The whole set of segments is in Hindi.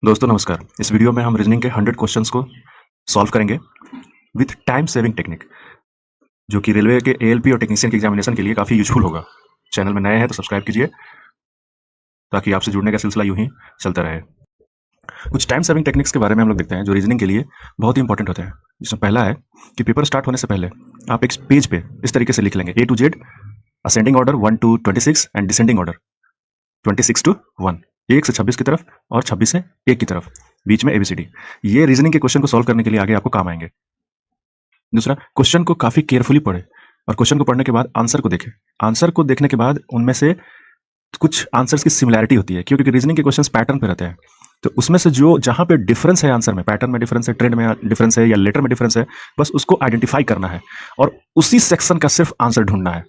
दोस्तों नमस्कार। इस वीडियो में हम रीजनिंग के 100 क्वेश्चंस को सॉल्व करेंगे विथ टाइम सेविंग टेक्निक, जो कि रेलवे के एएलपी और टेक्नीशियन के एग्जामिनेशन के लिए काफ़ी यूजफुल होगा। चैनल में नए हैं तो सब्सक्राइब कीजिए ताकि आपसे जुड़ने का सिलसिला यूं ही चलता रहे। कुछ टाइम सेविंग टेक्निक्स के बारे में हम लोग देखते हैं जो रीजनिंग के लिए बहुत ही इंपॉर्टेंट होते हैं। जिसमें पहला है कि पेपर स्टार्ट होने से पहले आप एक पेज पे इस तरीके से लिख लेंगे A to Z, ascending order 1 to 26 and descending order 26 to 1, 1 से 26 की तरफ और 26 से 1 की तरफ, बीच में ABCD। ये रीजनिंग के क्वेश्चन को सॉल्व करने के लिए आगे आपको काम आएंगे। दूसरा, क्वेश्चन को काफी केयरफुली पढ़े और क्वेश्चन को पढ़ने के बाद आंसर को देखें। आंसर को देखने के बाद उनमें से कुछ आंसर्स की सिमिलैरिटी होती है, क्योंकि रीजनिंग के क्वेश्चंस पैटर्न पे रहते हैं। तो उसमें से जो जहां पे डिफरेंस है आंसर में, पैटर्न में डिफरेंस है, ट्रेंड में डिफरेंस है या लेटर में डिफरेंस है, बस उसको आइडेंटिफाई करना है और उसी सेक्शन का सिर्फ आंसर ढूंढना है।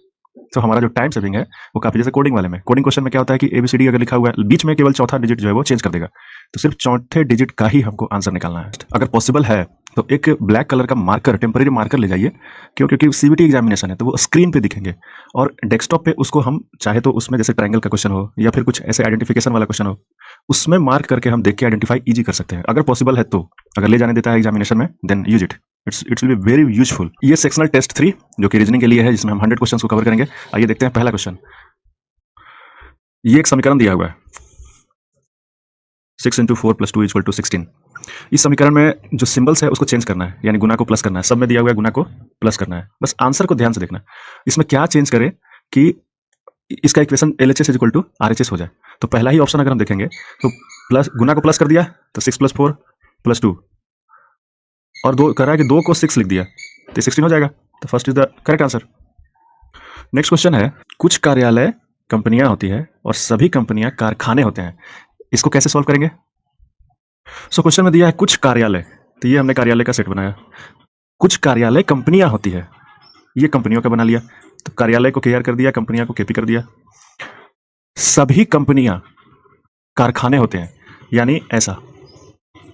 तो हमारा जो टाइम सेविंग है वो काफी, जैसे कोडिंग वाले में, कोडिंग क्वेश्चन में क्या होता है कि ABCD अगर लिखा हुआ है, बीच में केवल चौथा डिजिट जो है वो चेंज कर देगा, तो सिर्फ चौथे डिजिट का ही हमको आंसर निकालना है। अगर पॉसिबल है तो एक ब्लैक कलर का मार्कर, टेम्पररी मार्कर ले जाइए, क्योंकि CBT एग्जामिनेशन है तो वो स्क्रीन पे दिखेंगे और डेस्कटॉप पे उसको हम चाहे तो उसमें जैसे ट्रायंगल का क्वेश्चन हो या फिर कुछ ऐसे आइडेंटिफिकेशन वाला क्वेश्चन हो, उसमें मार्क करके हम देख के आइडेंटिफाई इजी कर सकते हैं। अगर पॉसिबल है तो, अगर ले जाने देता है एग्जामिनेशन में, then use it, it's will be very useful. ये सेक्शनल टेस्ट 3 जो कि रीजनिंग के लिए है, जिसमें हम 100 क्वेश्चंस को कवर करेंगे। आइए देखते हैं पहला क्वेश्चन। ये एक समीकरण दिया हुआ है 6 × 4 + 2 = 16। इस समीकरण में जो सिंबल्स है उसको चेंज करना है, यानी गुना को प्लस करना है। सब में दिया हुआ है गुना को प्लस करना है, बस आंसर को ध्यान से देखना है। इसमें क्या चेंज करें कि इसका इक्वेशन LHS = RHS हो जाए। तो पहला ही ऑप्शन अगर हम देखेंगे तो प्लस, गुना को प्लस कर दिया तो 6 + 4 + 2, और 2 कह रहा है कि 2 को 6 लिख दिया तो 16 हो जाएगा। तो first is the correct answer. Next question है, कुछ कार्यालय कंपनियां होती है और सभी कंपनियां कारखाने होते हैं। इसको कैसे सॉल्व करेंगे? सो क्वेश्चन में दिया है कुछ कार्यालय, तो ये हमने कार्यालय का सेट बनाया। कुछ कार्यालय कंपनियां होती है, ये कंपनियों का बना लिया, तो कार्यालय को KR कर दिया, कंपनियां को KP कर दिया। सभी कंपनियां कारखाने होते हैं, यानी ऐसा,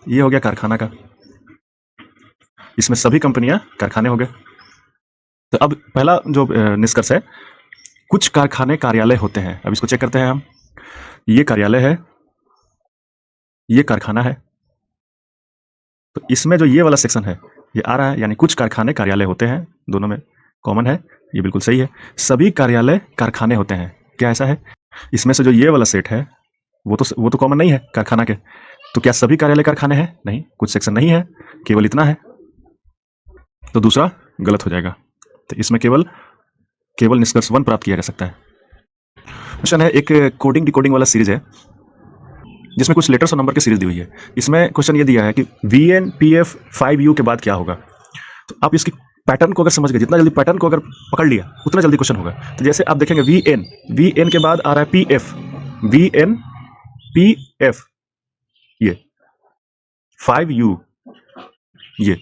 ये हो गया कारखाना का, इसमें सभी कंपनियां कारखाने हो गए। तो अब पहला जो निष्कर्ष है, कुछ कारखाने कार्यालय होते हैं। अब इसको चेक करते हैं हम। ये कार्यालय है, ये कारखाना है, तो इसमें जो ये वाला सेक्शन है ये आ रहा है, यानी कुछ कारखाने कार्यालय होते हैं, दोनों में कॉमन है, ये बिल्कुल सही है। सभी कार्यालय कारखाने होते हैं, क्या ऐसा है? इसमें से जो ये वाला सेट है वो तो कॉमन नहीं है कारखाना के, तो क्या सभी कार्यालय कारखाने हैं? नहीं, कुछ सेक्शन नहीं है, केवल इतना है, तो दूसरा गलत हो जाएगा। तो इसमें केवल निष्कर्ष 1 प्राप्त किया जा सकता है। क्वेश्चन है, एक कोडिंग डिकोडिंग वाला सीरीज है जिसमें कुछ लेटर्स और नंबर की सीरीज दी हुई है। इसमें क्वेश्चन ये दिया है कि VN PF 5U के बाद क्या होगा। तो आप इसकी पैटर्न को अगर समझ गए, जितना जल्दी पैटर्न को अगर पकड़ लिया उतना जल्दी क्वेश्चन होगा। तो जैसे आप देखेंगे VN के बाद आ रहा है PF, VN PF, ये 5U, ये।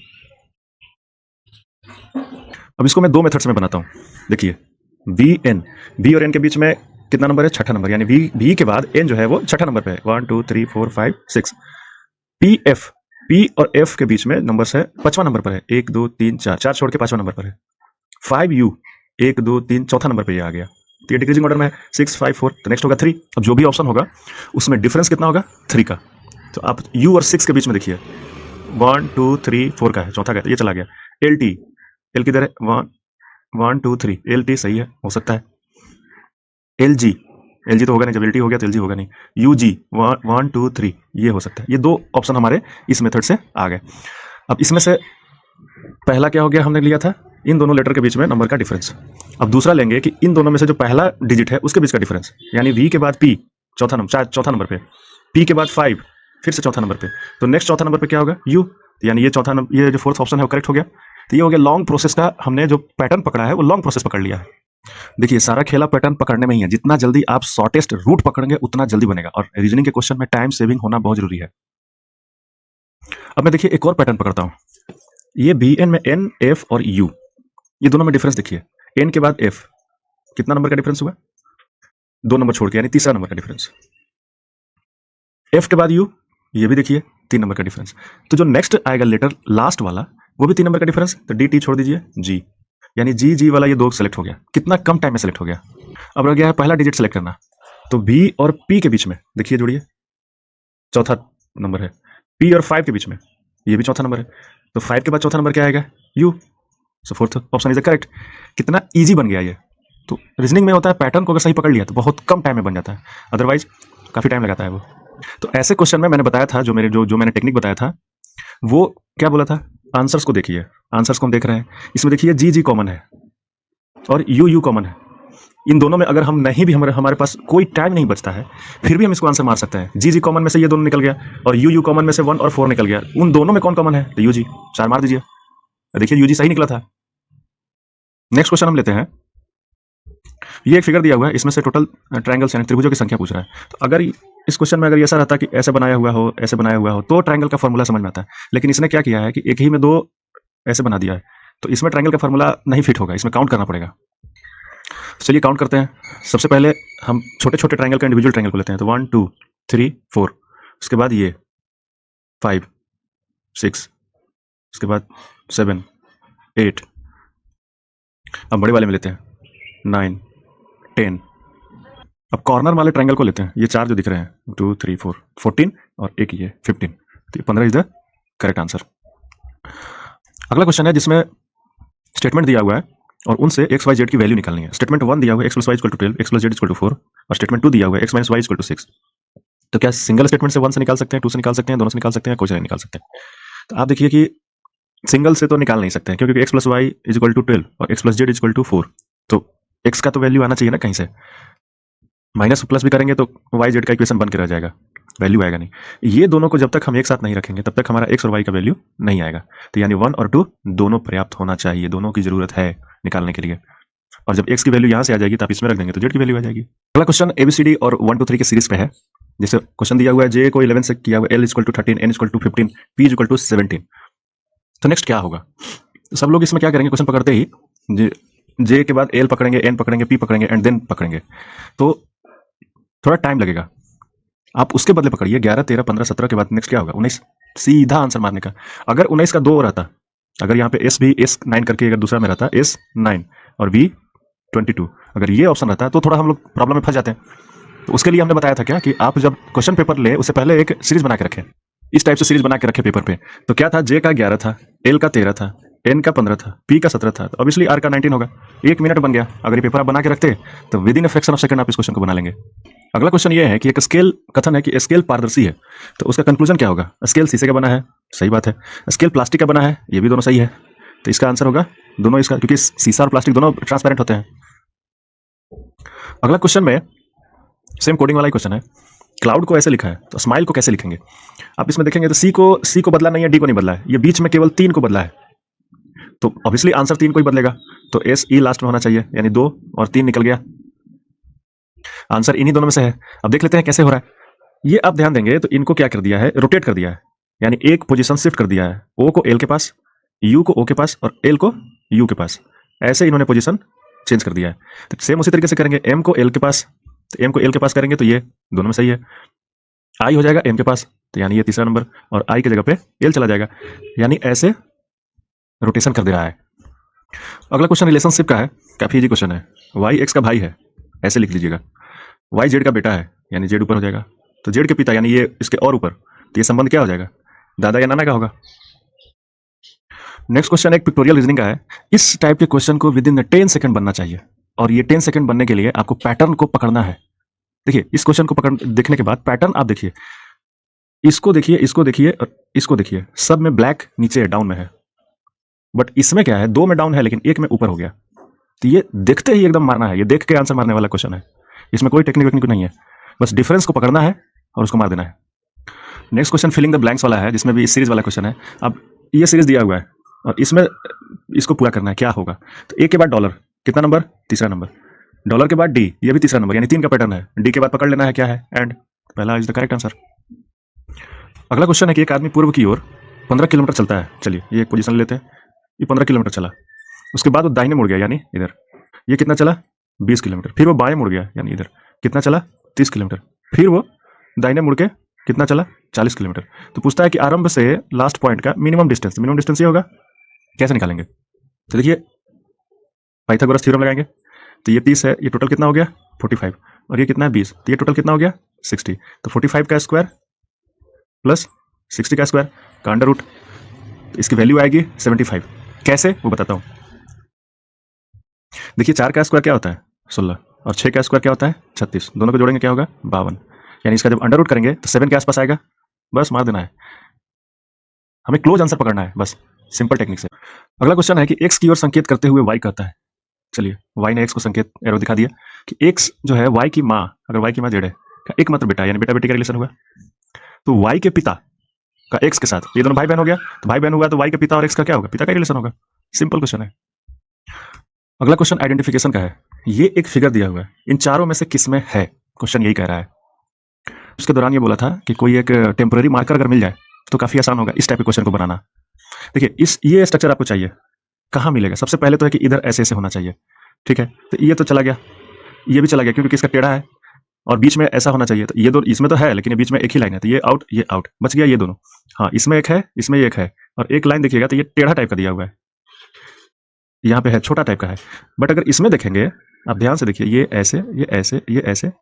अब इसको मैं 2 मेथड्स में बनाता हूं। देखिए, V और N के बीच में कितना नंबर है? छठा नंबर, यानी V के बाद N जो है वो छठा नंबर पे है, 1 2 3 4 5 6। PF, P और F के बीच में नंबर्स है, 5वां नंबर पर है, 1 2 3 4, 4 छोड़ के 5वां नंबर पर है। 5U 1 2 3 चौथा नंबर पे ये आ गया, तो ये डिक्रीजिंग ऑर्डर में है, 6 5 4। तो नेक्स्ट होगा 3। अब जो भी ऑप्शन होगा उसमें डिफरेंस कितना होगा? 3 का। तो आप U और 6 के बीच में देखिए, 1 2 3 4 का है, चौथा का है, तो ये चला गया। LT, L किधर है? 1 2 3, LT सही है, हो सकता है। LG तो होगा नहीं, जब LT हो गया तो LG होगा नहीं। UG 1 2 3, ये हो सकता है। ये 2 ऑप्शन हमारे इस मेथड से आ गए। अब इसमें से पहला क्या हो गया, हमने लिया था इन दोनों लेटर के बीच में नंबर का डिफरेंस। अब दूसरा लेंगे कि इन दोनों में से जो पहला डिजिट है उसके बीच का डिफरेंस, यानी V के बाद P चौथा नंबर पे, P के बाद 5 फिर से चौथा नंबर पे, तो नेक्स्ट चौथा नंबर पे क्या होगा? U, यानी ये चौथा नंबर, ये जो फोर्थ ऑप्शन है वो करेक्ट हो गया। तो ये हो गया लॉन्ग प्रोसेस का, हमने जो पैटर्न पकड़ा है वो लॉन्ग प्रोसेस पकड़ लिया है। देखिए, सारा खेला पैटर्न पकड़ने में ही है। जितना जल्दी आप शॉर्टेस्ट रूट पकड़ेंगे उतना जल्दी बनेगा, और रीजनिंग के क्वेश्चन में टाइम सेविंग होना बहुत जरूरी है। अब मैं देखिए एक और पैटर्न पकड़ता हूं। ये BN में N, F और U, ये दोनों में डिफरेंस देखिए। N के बाद F, कितना नंबर का डिफरेंस हुआ? 2 नंबर छोड़ के, यानी तीसरा नंबर का डिफरेंस। F के बाद U, ये भी देखिए 3 नंबर का डिफरेंस। तो जो नेक्स्ट आएगा लेटर लास्ट वाला, वो भी 3 नंबर का डिफरेंस, तो DT छोड़ दीजिए, G, यानी G वाला ये 2 सेलेक्ट हो गया। कितना कम टाइम में सेलेक्ट हो गया। अब रह गया है पहला डिजिट सेलेक्ट करना, तो B और P के बीच में देखिए, जोड़िए, चौथा नंबर है, पी और 5 के बीच में ये भी चौथा नंबर है, तो 5 के बाद चौथा नंबर क्या आएगा, you. So fourth option is correct. कितना ईजी बन गया ये। तो रीजनिंग में होता है पैटर्न को अगर सही पकड़ लिया तो बहुत कम टाइम में बन जाता है, अदरवाइज काफ़ी टाइम लगाता है वो। तो ऐसे क्वेश्चन में मैंने बताया था, जो मैंने टेक्निक बताया था, वो क्या बोला था, आंसर्स को देखिए, आंसर्स को हम देख रहे हैं, इसमें देखिए जी जी कॉमन है और यू यू कॉमन है। इन दोनों में अगर हम नहीं भी हमारे पास कोई टाइम नहीं बचता है, फिर भी हम इसको आंसर मार सकते हैं। जी जी कॉमन में से ये दोनों निकल गया और यू यू कॉमन में से 1 और 4 निकल गया, उन दोनों में कौन कॉमन है, तो यू जी, 4 मार दीजिए। देखिए यू जी सही निकला था। नेक्स्ट क्वेश्चन हम लेते हैं। ये एक फिगर दिया हुआ है, इसमें से टोटल ट्रायंगल्स यानी त्रिभुजों की संख्या पूछ रहा है। तो अगर इस क्वेश्चन में अगर ऐसा रहता कि ऐसे बनाया हुआ हो, ऐसे बनाया हुआ हो, तो ट्रायंगल का फॉर्मूला समझ में आता है। लेकिन इसने क्या किया है कि एक ही में 2 ऐसे बना दिया है, तो इसमें ट्रायंगल का फॉर्मूला नहीं फिट होगा, इसमें काउंट करना पड़ेगा। चलिए काउंट करते हैं। सबसे पहले हम छोटे छोटे ट्रायंगल का इंडिविजुअल ट्रायंगल को लेते हैं, तो 1 2 3 4, उसके बाद ये 5 6, उसके बाद 7 8, अब बड़े वाले में लेते हैं 9 10। अब कॉर्नर वाले ट्रायंगल को लेते हैं, ये 4 जो दिख रहे हैं 2 3 4 14 और एक ये 15, तो 15 इज द करेक्ट आंसर। अगला क्वेश्चन है जिसमें स्टेटमेंट दिया हुआ है और उनसे एक्स वाई जेड की वैल्यू निकालनी है। स्टेटमेंट 1 दिया हुआ है X plus Y equal to 12, X plus Z equal to 4, और स्टेटमेंट 2 दिया हुआ है X minus Y equal to 6। तो क्या सिंगल स्टेटमेंट से 1 से निकाल सकते हैं, 2 से निकाल सकते हैं, दोनों से निकाल सकते हैं, कोई से नहीं निकाल सकते हैं? तो आप देखिए कि सिंगल से तो निकाल नहीं सकते हैं, क्योंकि X plus Y is equal to 12 और X plus Z equal to 4, तो एक्स का तो वैल्यू आना चाहिए ना कहीं से। माइनस प्लस भी करेंगे तो वाई जेड का इक्वेशन बन के रह जाएगा, वैल्यू आएगा नहीं। ये दोनों को जब तक हम एक साथ नहीं रखेंगे तब तक हमारा एक्स और वाई का वैल्यू नहीं आएगा। तो यानी 1 और 2 दोनों पर्याप्त होना चाहिए, दोनों की जरूरत है निकालने के लिए। और जब एक्स की वैल्यू यहाँ से आ जाएगी तो आप इसमें रख देंगे तो जेड की वैल्यू आ जाएगी। अगला क्वेश्चन एबीसीडी और 1 2 3 के सीरीज पे है। जैसे क्वेश्चन दिया हुआ है जे को 11 से किया हुआ, L equal to 13, N equal to 15, P equal to 17। तो नेक्स्ट क्या होगा, तो सब लोग इसमें क्या करेंगे, क्वेश्चन पकड़ते ही जे के बाद एल पकड़ेंगे, एन पकड़ेंगे, पी पकड़ेंगे एंड देन पकड़ेंगे, तो थोड़ा टाइम लगेगा। आप उसके बदले पकड़िए 11 13 15 17 के बाद नेक्स्ट क्या होगा, 19, सीधा आंसर मारने का। अगर 19 का 2 रहता, अगर यहाँ पे एस भी एस 9 करके अगर दूसरा में रहता एस 9 और बी 22, अगर ये ऑप्शन रहता है तो थोड़ा हम लोग प्रॉब्लम में फंस जाते हैं। तो उसके लिए हमने बताया था क्या कि आप जब क्वेश्चन पेपर ले उससे पहले एक सीरीज बना के रखें, इस टाइप से सीरीज बना के रखें पेपर पे। तो क्या था, जे का 11 था, एल का 13 था, एन का 15 था, पी का 17 था, तो ऑब्वियसली आर का 19 होगा। 1 मिनट बन गया। अगर ये पेपर आप बना के रखते तो with in a fraction of second आप इस क्वेश्चन को बना लेंगे। अगला क्वेश्चन ये है कि एक स्केल कथन है कि स्केल पारदर्शी है, तो उसका कंक्लूजन क्या होगा, स्केल शीशे का बना है, सही बात है। स्केल प्लास्टिक का बना है, ये भी दोनों सही है। तो इसका आंसर होगा दोनों, इसका, क्योंकि शीशा और प्लास्टिक दोनों ट्रांसपेरेंट होते हैं। अगला क्वेश्चन में सेम कोडिंग वाला ही क्वेश्चन है। क्लाउड को ऐसे लिखा है, तो स्माइल को कैसे लिखेंगे। आप इसमें देखेंगे तो सी को बदला नहीं है, डी को नहीं बदला है, ये बीच में केवल 3 को बदला है, तो ऑब्वियसली आंसर 3 को ही बदलेगा। तो एस ई लास्ट में होना चाहिए, यानी 2 और 3 निकल गया, आंसर इन्हीं दोनों में से है। अब देख लेते हैं कैसे हो रहा है। ये आप ध्यान देंगे तो इनको क्या कर दिया है, रोटेट कर दिया है, यानी एक पोजीशन शिफ्ट कर दिया है, ओ को एल के पास, यू को ओ के पास और एल को यू के पास, ऐसे इन्होंने पोजीशन चेंज कर दिया है। तो सेम उसी तरीके से करेंगे, एम को एल के पास, तो एम को एल के पास करेंगे तो ये दोनों में सही है। आई हो जाएगा एम के पास, तो यानी ये तीसरा नंबर, और आई की जगह पे एल चला जाएगा, यानी ऐसे रोटेशन कर दे रहा है। अगला क्वेश्चन रिलेशनशिप का है, काफी इजी क्वेश्चन है। वाई एक्स का भाई है, ऐसे लिख लीजिएगा। वाई जेड का बेटा है, यानी जेड ऊपर हो जाएगा, तो जेड के पिता यानी ये इसके और ऊपर, तो ये संबंध क्या हो जाएगा, दादा या नाना का होगा। नेक्स्ट क्वेश्चन एक पिक्टोरियल रीजनिंग का है। इस टाइप के क्वेश्चन को विद इन 10 सेकंड बनना चाहिए, और ये 10 सेकंड बनने के लिए आपको पैटर्न को पकड़ना है। देखिए इस क्वेश्चन को पकड़ देखने के बाद पैटर्न आप देखिए, इसको देखिए, इसको देखिए और इसको देखिए, सब में ब्लैक नीचे डाउन में है, बट इसमें क्या है, 2 में डाउन है लेकिन 1 में ऊपर हो गया। तो ये देखते ही एकदम मारना है, ये देख के आंसर मारने वाला क्वेश्चन है, इसमें कोई टेक्निक वेक्निक नहीं है, बस डिफरेंस को पकड़ना है और उसको मार देना है। Next question filling the blanks वाला है, जिसमें भी इस सीरीज वाला क्वेश्चन है। अब ये सीरीज दिया हुआ है और इसमें इसको पूरा करना है, क्या होगा, तो ए के बाद डॉलर, कितना नंबर, तीसरा नंबर, डॉलर के बाद डी, ये भी तीसरा नंबर, यानी 3 का पैटर्न है, डी के बाद पकड़ लेना है क्या है, एंड, पहला इज द करेक्ट आंसर। अगला क्वेश्चन है कि एक आदमी पूर्व की ओर 15 किलोमीटर चलता है, चलिए ये एक पोजीशन लेते हैं, ये 15 किलोमीटर चला, उसके बाद वो दाहिने मुड़ गया, यानी इधर, ये कितना चला 20 किलोमीटर, फिर वो बाएं मुड़ गया, यानी इधर कितना चला 30 किलोमीटर, फिर वो दाहिने मुड़ के कितना चला 40 किलोमीटर। तो पूछता है कि आरंभ से लास्ट पॉइंट का मिनिमम डिस्टेंस ये होगा, कैसे निकालेंगे। तो देखिए पाइथागोरस थ्योरम लगाएंगे, तो ये 30 है, ये टोटल कितना हो गया 45, और ये कितना है 20, तो ये टोटल कितना हो गया 60, तो 45 का स्क्वायर प्लस 60 का स्क्वायर का अंडर रूट, इसकी वैल्यू आएगी 75। कैसे वो बताता हूँ। देखिए 4 का स्क्वायर क्या होता है 16 और 6 का स्क्वायर क्या होता है 36, दोनों को जोड़ेंगे क्या होगा 52, यानी इसका जब अंडर रूट करेंगे तो 7 के आसपास आएगा, बस मार देना है, हमें क्लोज आंसर पकड़ना है बस, सिंपल टेक्निक से। अगला क्वेश्चन है कि x की ओर संकेत करते हुए y कहता है, चलिए y ने x को संकेत एरो दिखा दिया कि x जो है y की माँ, अगर y की माँ जेड है का एकमात्र बेटा, यानी बेटा बेटी का रिलेशन होगा, तो y के पिता का x के साथ, ये दोनों भाई बहन हो गया, तो भाई बहन हुआ तो y के पिता और x का क्या होगा, पिता का रिलेशन होगा, सिंपल क्वेश्चन है। अगला क्वेश्चन आइडेंटिफिकेशन का है, ये एक फिगर दिया हुआ है, इन चारों में से किस में है, क्वेश्चन यही कह रहा है। उसके दौरान ये बोला था कि कोई एक टेम्पररी मार्कर अगर मिल जाए तो काफी आसान होगा इस टाइप के क्वेश्चन को बनाना। देखिए ये स्ट्रक्चर आपको चाहिए, कहाँ मिलेगा, सबसे पहले तो है कि इधर ऐसे ऐसे होना चाहिए, ठीक है, तो ये तो चला गया, ये भी चला गया क्योंकि इसका टेढ़ा है, और बीच में ऐसा होना चाहिए, तो ये दो इसमें तो है लेकिन ये बीच में एक ही लाइन है, तो ये आउट, बच गया ये दोनों। हाँ इसमें एक है, इसमें एक है, और एक लाइन देखिएगा तो ये टेढ़ा टाइप का दिया हुआ है, यहाँ पे है छोटा टाइप का है, बट अगर इसमें देखेंगे आप ध्यान से देखिए, ये ऐसे ये ऐसे ये ऐसे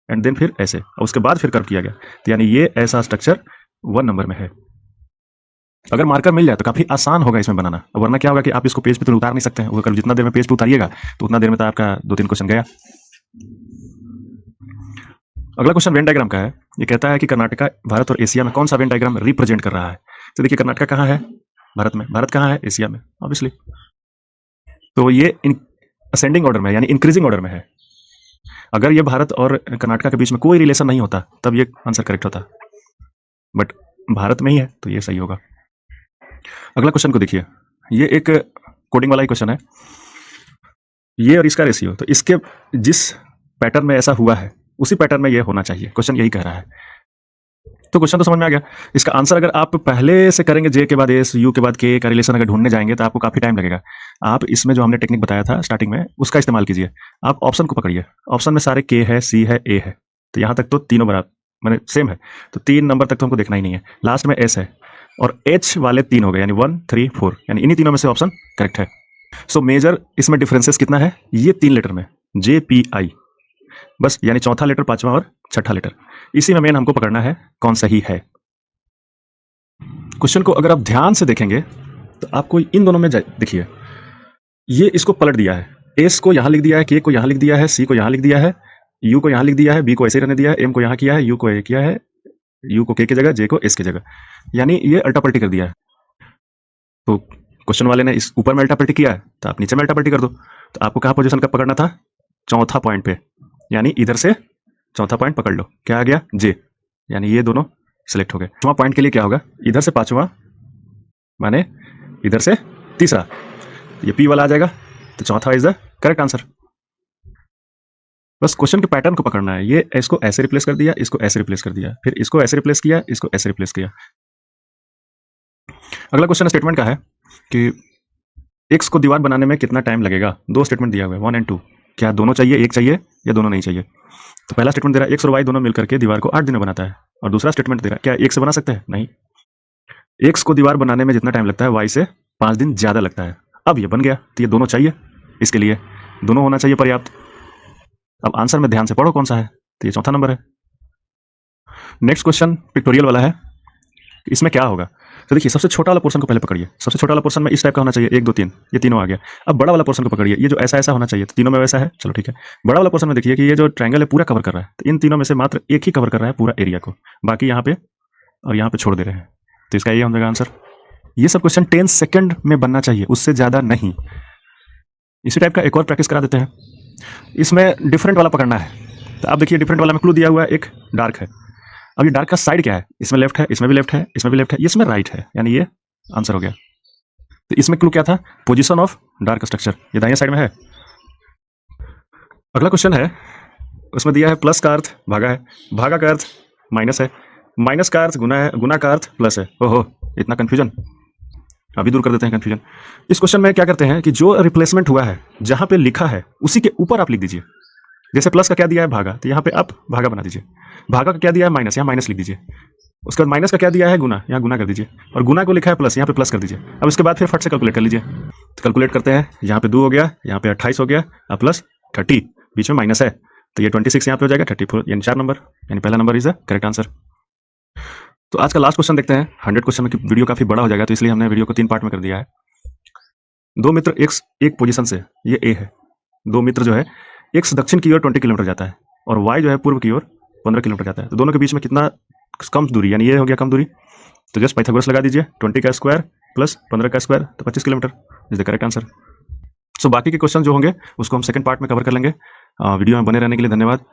एंड देन फिर ऐसे, और उसके बाद फिर कर्व किया गया, तो यानी ये ऐसा स्ट्रक्चर 1 नंबर में है। अगर मार्कर मिल जाए तो काफी आसान होगा इसमें बनाना, वरना क्या होगा कि आप इसको पेज पे तो उतार नहीं सकते हैं, वो अगर जितना देर में पेज पे उतारिएगा तो उतना देर में तो आपका 2-3 क्वेश्चन गया। अगला क्वेश्चन वेन डायग्राम का है, ये कहता है कि कर्नाटका भारत और एशिया में कौन सा वेन डायग्राम रिप्रेजेंट कर रहा है। तो देखिए कर्नाटका कहाँ है भारत में, भारत कहाँ है एशिया में ऑब्वियसली, तो ये असेंडिंग ऑर्डर में यानी इंक्रीजिंग ऑर्डर में है। अगर ये भारत और कर्नाटका के बीच में कोई रिलेशन नहीं होता तब ये आंसर करेक्ट होता, बट भारत में ही है तो ये सही होगा। अगला क्वेश्चन को देखिए, ये एक कोडिंग वाला ही क्वेश्चन है, ये और इसका रेशियो, तो इसके जिस पैटर्न में ऐसा हुआ है उसी पैटर्न में ये होना चाहिए, क्वेश्चन यही कह रहा है। तो क्वेश्चन तो समझ में आ गया, इसका आंसर अगर आप पहले से करेंगे जे के बाद एस, यू के बाद के का रिलेशन अगर ढूंढने जाएंगे तो आपको काफी टाइम लगेगा। आप इसमें जो हमने टेक्निक बताया था स्टार्टिंग में उसका इस्तेमाल कीजिए, आप ऑप्शन को पकड़िए, ऑप्शन में सारे के है, सी है, ए है, तो यहाँ तक तो तीनों बराबर मैंने सेम है, तो 3 नंबर तक तो हमको देखना ही नहीं है, लास्ट में एस है और एच वाले 3 हो गए, यानी 1, 3, 4, यानी इन्हीं तीनों में से ऑप्शन करेक्ट है। सो मेजर इसमें डिफरेंसेस कितना है, ये 3 लेटर में जे पी आई, बस यानी चौथा लेटर, पांचवा और छठा लेटर, इसी में मेन हमको पकड़ना है कौन सही है। क्वेश्चन को अगर आप ध्यान से देखेंगे तो आपको इन दोनों में देखिए, ये इसको पलट दिया है, एस को यहां लिख दिया है, के को यहां लिख दिया है, सी को यहां लिख दिया है, यू को यहां लिख दिया है, बी को ऐसे रहने दिया है, एम को यहां किया है, यू को ए किया है, यू को के की जगह, जे को एस की जगह, यानी ये अल्टा पल्टी कर दिया है। तो क्वेश्चन वाले ने इस ऊपर में अल्टा पल्टी किया है तो आप नीचे में अल्टा पल्टी कर दो, तो आपको कहां पोजीशन का पकड़ना था, चौथा पॉइंट पे, यानी इधर से चौथा पॉइंट पकड़ लो, क्या आ गया जे, यानी ये दोनों सिलेक्ट हो गए। पांचवा पॉइंट के लिए क्या होगा, इधर से पांचवा माने इधर से तीसरा, ये पी वाला आ जाएगा, तो चौथा इज द करेक्ट आंसर। बस क्वेश्चन के पैटर्न को पकड़ना है, ये इसको ऐसे रिप्लेस कर दिया, इसको ऐसे रिप्लेस कर दिया, फिर इसको ऐसे रिप्लेस किया, इसको ऐसे रिप्लेस किया। अगला क्वेश्चन स्टेटमेंट का है कि एक्स को दीवार बनाने में कितना टाइम लगेगा, 2 स्टेटमेंट दिया हुआ है 1 और 2, क्या दोनों चाहिए, एक चाहिए या दोनों नहीं चाहिए। तो पहला स्टेटमेंट दे रहा है एक्स और वाई दोनों मिलकर के दीवार को 8 दिन में बनाता है, और दूसरा स्टेटमेंट दे रहा है क्या एक से बना सकते हैं, नहीं, एक्स को दीवार बनाने में जितना टाइम लगता है वाई से 5 दिन ज्यादा लगता है। अब ये बन गया तो ये दोनों चाहिए, इसके लिए दोनों होना चाहिए पर्याप्त। अब आंसर में ध्यान से पढ़ो कौन सा है, तो ये चौथा नंबर है। नेक्स्ट क्वेश्चन पिक्टोरियल वाला है, इसमें क्या होगा, तो देखिए सबसे छोटा वाला पोर्शन को पहले पकड़िए, सबसे छोटा वाला पोर्शन में इस टाइप का होना चाहिए 1 2 3, ये तीनों आ गया। अब बड़ा वाला पोर्शन को पकड़िए, ये जो ऐसा ऐसा होना चाहिए, तो तीनों में वैसा है, चलो ठीक है। बड़ा वाला पोर्शन में देखिए कि ये जो ट्रायंगल है पूरा कवर कर रहा है, तो इन तीनों में से मात्र एक ही कवर कर रहा है पूरा एरिया को, बाकी यहाँ पे और यहाँ पे छोड़ दे रहे हैं, तो इसका ये हो जाएगा आंसर। ये सब क्वेश्चन 10 सेकंड में बनना चाहिए, उससे ज्यादा नहीं। इसी टाइप का एक और प्रैक्टिस करा देते हैं, इसमें डिफरेंट वाला पकड़ना है, तो आप देखिए डिफरेंट वाला में क्लू दिया हुआ है, एक डार्क है, अब ये डार्क का साइड क्या है, इसमें लेफ्ट है, इसमें भी लेफ्ट है, इसमें भी लेफ्ट है, इसमें राइट है, यानी ये आंसर हो गया। तो इसमें क्लू क्या था, पोजीशन ऑफ डार्क स्ट्रक्चर, ये दाहिने साइड में है। अगला क्वेश्चन है, उसमें दिया है प्लस का अर्थ भागा है, भागा का अर्थ माइनस है, माइनस का अर्थ गुना है, गुना का अर्थ प्लस है। ओहो इतना कंफ्यूजन, अभी दूर कर देते हैं कंफ्यूजन। इस क्वेश्चन में क्या करते हैं कि जो रिप्लेसमेंट हुआ है जहां पे लिखा है उसी के ऊपर आप लिख दीजिए, जैसे प्लस का क्या दिया है भागा, तो यहाँ पे आप भागा बना दीजिए, भागा का क्या दिया है माइनस, यहाँ माइनस लिख दीजिए, उसके बाद माइनस का क्या दिया है गुना, यहाँ गुना कर दीजिए, और गुना को लिखा है प्लस, यहाँ पे प्लस कर दीजिए। अब इसके बाद फिर फट से कैलकुलेट कर लीजिए, तो कैलकुलेट करते हैं, यहाँ पे 2 हो गया, यहाँ पे 28 हो गया, अब प्लस 30, बीच में माइनस है, तो ये 26 यहाँ पे हो जाएगा, 34 यानी 4 नंबर, यानी पहला number is the correct answer. तो आज का लास्ट क्वेश्चन देखते हैं। 100 क्वेश्चन में वीडियो काफी बड़ा हो जाएगा, तो इसलिए हमने वीडियो को 3 पार्ट में कर दिया है। दो मित्र एक्स एक पोजीशन से, ये ए है, दो मित्र जो है एक्स दक्षिण की ओर 20 किलोमीटर जाता है और वाई जो है पूर्व की ओर 15 किलोमीटर जाता है। तो दोनों के बीच में कितना कम दूरी, यानी ये हो गया कम दूरी, तो जस्ट पाइथागोरस लगा दीजिए। 20 का स्क्वायर प्लस 15 का स्क्वायर, तो 25 kilometre is the correct answer. So बाकी के क्वेश्चन जो होंगे उसको हम सेकंड पार्ट में कवर कर लेंगे। वीडियो में बने रहने के लिए धन्यवाद,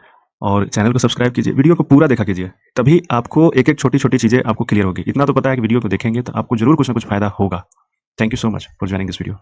और चैनल को सब्सक्राइब कीजिए, वीडियो को पूरा देखा कीजिए, तभी आपको एक एक छोटी छोटी चीज़ें आपको क्लियर होगी। इतना तो पता है कि वीडियो को देखेंगे तो आपको जरूर कुछ ना कुछ फायदा होगा। Thank you so much for joining this video.